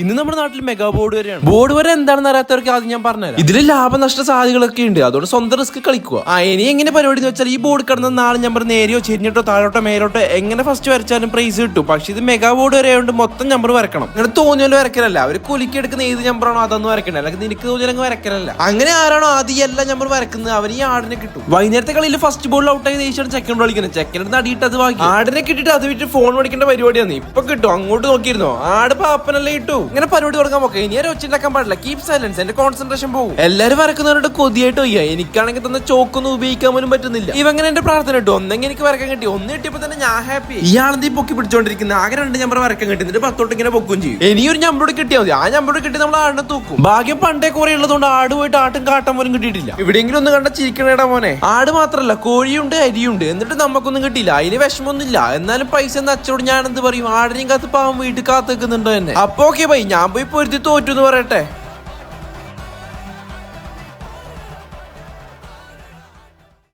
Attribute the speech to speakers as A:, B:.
A: ഇന്ന് നമ്മുടെ നാട്ടിൽ മെഗാ ബോർഡ് വരെയാണ്. ബോർഡ് വരെ എന്താണെന്ന് അറിയാത്തവർക്ക് ആദ്യം ഞാൻ പറഞ്ഞുതരാം. ഇതിൽ ലാഭനഷ്ട സാധ്യതകളൊക്കെ ഉണ്ട്, അതുകൊണ്ട് സ്വന്തം റിസ്ക് കളിക്കുക. ഇനി എങ്ങനെ പരിപാടി എന്ന് വെച്ചാൽ ഈ ബോർഡ് കിടന്ന നാളെ നമ്പർ നേരെയോ ചെരിഞ്ഞിട്ടോ താഴോട്ടോ മേലോട്ടോ എങ്ങനെ ഫസ്റ്റ് വരച്ചാലും പ്രൈസ് കിട്ടും. പക്ഷെ ഇത് മെഗാ ബോർഡ് വരെ ആയതുകൊണ്ട് മൊത്തം നമ്പർ വരക്കണം. അങ്ങനെ തോന്നിയാലും വരക്കലല്ല, അവർ കുലുക്കി എടുക്കുന്ന ഏത് നമ്പറാണോ അതൊന്നും വരക്കണ്ട, അല്ലെങ്കിൽ നിനക്ക് തോന്നിയാലും വരക്കലല്ല. അങ്ങനെ ആരാണോ ആദ്യം എല്ലാ നമ്പർ വരക്കുന്നത് അവന് ഈ ആടിനെ കിട്ടും. വൈകുന്നേരത്തെ കളിയിൽ ഫസ്റ്റ് ബോളിൽ ഔട്ടായി ദേശമാണ് ചെക്കൻ കളിക്കുന്നത്. ചെക്കൻ്റെ അടിയിട്ട് അത് വാങ്ങി ആടിനെ കിട്ടിയിട്ട് അത് വിട്ട് ഫോൺ മേടിക്കേണ്ട പരിപാടിയാണ്. ഇപ്പൊ കിട്ടും, അങ്ങോട്ട് നോക്കിയിരുന്നോ, ആട് പാപ്പനല്ലേ കിട്ടു. ഇങ്ങനെ പരിപാടി തുടങ്ങാൻ നോക്കാം. ഇനി ആരും ഒച്ചുണ്ടാക്കാൻ പാടില്ല, കീപ് സൈലൻസ്, എന്റെ കോൺസെൻട്രേഷൻ പോകും. എല്ലാരും വരക്കുന്നവരുടെ കൊതിയായിട്ട് വയ്യ. എനിക്കാണെങ്കിൽ തന്നെ ചോക്കൊന്നും ഉപയോഗിക്കാൻ പോലും പറ്റുന്നില്ല. ഇവങ്ങനെ എന്റെ പ്രാർത്ഥന ഇട്ടു, ഒന്നെങ്കിൽ എനിക്ക് വരക്കാൻ കിട്ടി, ഒന്ന് കിട്ടിയപ്പോ തന്നെ ഞാൻ ഹാപ്പി. ഇയാളെന്തീ പൊക്കി പിടിച്ചോണ്ടിരിക്കുന്നത്, ആകെ 2 നമ്പർ വരക്കാൻ കിട്ടി, എന്നിട്ട് 10 ഇങ്ങനെ പൊക്കും ചെയ്യും. ഇനിയൊരു നമ്പറോട് കിട്ടിയാൽ മതി, ആ നമ്പറോട് കിട്ടി നമ്മൾ ആടിനെ തൂക്കും. ഭാഗ്യം പണ്ടേ കുറെ ഉള്ളതുകൊണ്ട് ആട് പോയിട്ട് ആട്ടും കാട്ടം പോലും കിട്ടിയിട്ടില്ല. എവിടെയെങ്കിലും ഒന്ന് കണ്ട ചിരിക്കണേടാ മോനെ. ആട് മാത്രല്ല കോഴിയുണ്ട്, അരിയുണ്ട്, എന്നിട്ട് നമുക്കൊന്നും കിട്ടിയില്ല. അതിന് വിഷമൊന്നുമില്ല, എന്നാലും പൈസ എന്ന് അച്ചോട് ഞാൻ എന്ത് പറയും. ആടിനെയും കാത്ത് പാവം വീട്ടിൽ കാത്ത് വെക്കുന്നുണ്ടോ എന്നെ. അപ്പൊ ഓക്കെ ബൈ, ഞാൻ പോയി പൊരുത്തി തോറ്റു എന്ന് പറയട്ടെ.